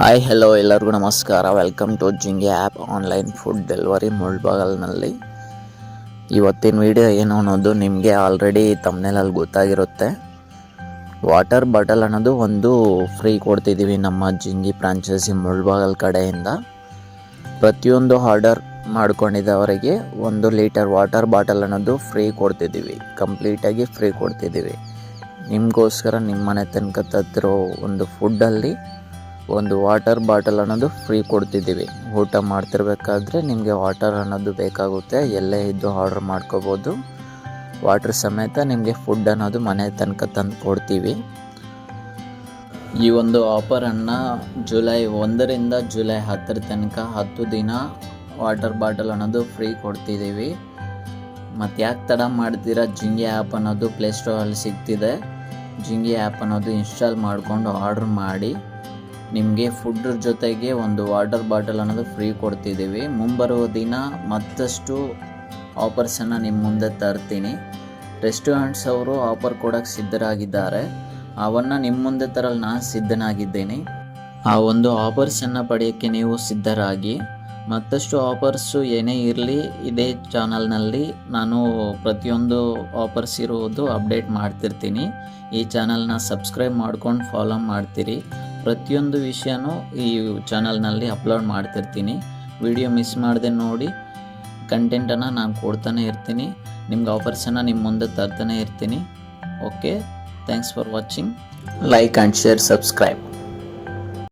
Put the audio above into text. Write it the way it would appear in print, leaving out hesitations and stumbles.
Hi hello ಎಲ್ಲರಿಗೂ ನಮಸ್ಕಾರ. Welcome to Jingi app online food delivery ಮುಳ್ಬಾಗಲ್ನಲ್ಲಿ. ಇವತ್ತಿನ ವಿಡಿಯೋ ಏನು ಅನ್ನೋದು ನಿಮಗೆ ಆಲ್ರೆಡಿ ತಮ್ನೇಲಲ್ಲಿ ಗೊತ್ತಾಗಿರುತ್ತೆ. ವಾಟರ್ ಬಾಟಲ್ ಅನ್ನೋದು ಒಂದು ಫ್ರೀ ಕೊಡ್ತಿದ್ದೀವಿ ನಮ್ಮ ಜಿಂಗಿ ಫ್ರಾಂಚೈಸಿ ಮುಳ್ಬಾಗಲ್ ಕಡೆಯಿಂದ. ಪ್ರತಿಯೊಂದು ಆರ್ಡರ್ ಮಾಡ್ಕೊಂಡಿದ್ದವರಿಗೆ 1 ಲೀಟರ್ ವಾಟರ್ ಬಾಟಲ್ ಅನ್ನೋದು ಫ್ರೀ ಕೊಡ್ತಿದ್ದೀವಿ, ಕಂಪ್ಲೀಟಾಗಿ ಫ್ರೀ ಕೊಡ್ತಿದ್ದೀವಿ. ನಿಮಗೋಸ್ಕರ ನಿಮ್ಮ ಮನೆ ತನಕ ತತ್ತಿರೋ ಒಂದು ಫುಡ್ಡಲ್ಲಿ ಒಂದು ವಾಟರ್ ಬಾಟಲ್ ಅನ್ನೋದು ಫ್ರೀ ಕೊಡ್ತಿದ್ದೀವಿ. ಊಟ ಮಾಡ್ತಿರ್ಬೇಕಾದ್ರೆ ನಿಮಗೆ ವಾಟರ್ ಅನ್ನೋದು ಬೇಕಾಗುತ್ತೆ, ಎಲ್ಲೇ ಇದ್ದು ಆರ್ಡ್ರ್ ಮಾಡ್ಕೋಬೋದು. ವಾಟರ್ ಸಮೇತ ನಿಮಗೆ ಫುಡ್ ಅನ್ನೋದು ಮನೆ ತನಕ ತಂದು ಕೊಡ್ತೀವಿ. ಈ ಒಂದು ಆಫರನ್ನು ಜುಲೈ 1ರಿಂದ ಜುಲೈ 10 ತನಕ 10 ದಿನ ವಾಟರ್ ಬಾಟಲ್ ಅನ್ನೋದು ಫ್ರೀ ಕೊಡ್ತಿದ್ದೀವಿ. ಮತ್ತು ಯಾಕೆ ತಡ ಮಾಡ್ತೀರಾ, ಜಿಂಗಿ ಆ್ಯಪ್ ಅನ್ನೋದು ಪ್ಲೇಸ್ಟೋರಲ್ಲಿ ಸಿಗ್ತಿದೆ. ಜಿಂಗಿ ಆ್ಯಪ್ ಅನ್ನೋದು ಇನ್ಸ್ಟಾಲ್ ಮಾಡಿಕೊಂಡು ಆರ್ಡ್ರ್ ಮಾಡಿ. ನಿಮಗೆ ಫುಡ್ರ ಜೊತೆಗೆ ಒಂದು ವಾಟರ್ ಬಾಟಲ್ ಅನ್ನೋದು ಫ್ರೀ ಕೊಡ್ತಿದ್ದೀವಿ. ಮುಂಬರುವ ದಿನ ಮತ್ತಷ್ಟು ಆಫರ್ಸನ್ನು ನಿಮ್ಮ ಮುಂದೆ ತರ್ತೀನಿ. ರೆಸ್ಟೋರೆಂಟ್ಸ್ ಅವರು ಆಫರ್ ಕೊಡೋಕ್ಕೆ ಸಿದ್ಧರಾಗಿದ್ದಾರೆ. ಅವನ್ನು ನಿಮ್ಮ ಮುಂದೆ ತರಲು ನಾನು ಸಿದ್ಧನಾಗಿದ್ದೇನೆ. ಆ ಒಂದು ಆಫರ್ಸನ್ನು ಪಡೆಯೋಕ್ಕೆ ನೀವು ಸಿದ್ಧರಾಗಿ. ಮತ್ತಷ್ಟು ಆಫರ್ಸು ಏನೇ ಇರಲಿ, ಇದೇ ಚಾನಲ್ನಲ್ಲಿ ನಾನು ಪ್ರತಿಯೊಂದು ಆಫರ್ಸ್ ಇರುವುದು ಅಪ್ಡೇಟ್ ಮಾಡ್ತಿರ್ತೀನಿ. ಈ ಚಾನಲ್ನ ಸಬ್ಸ್ಕ್ರೈಬ್ ಮಾಡ್ಕೊಂಡು ಫಾಲೋ ಮಾಡ್ತೀರಿ. ಪ್ರತಿಯೊಂದು ವಿಷಯನೂ ಈ ಚಾನಲ್ನಲ್ಲಿ ಅಪ್ಲೋಡ್ ಮಾಡ್ತಿರ್ತೀನಿ. ವಿಡಿಯೋ ಮಿಸ್ ಮಾಡದೆ ನೋಡಿ. ಕಂಟೆಂಟನ್ನು ನಾನು ಕೊಡ್ತಾನೆ ಇರ್ತೀನಿ. ನಿಮ್ಗೆ ಆಫರ್ಸನ್ನು ನಿಮ್ಮ ಮುಂದೆ ತರ್ತಾನೆ ಇರ್ತೀನಿ. Okay, thanks for watching. Like and share, subscribe.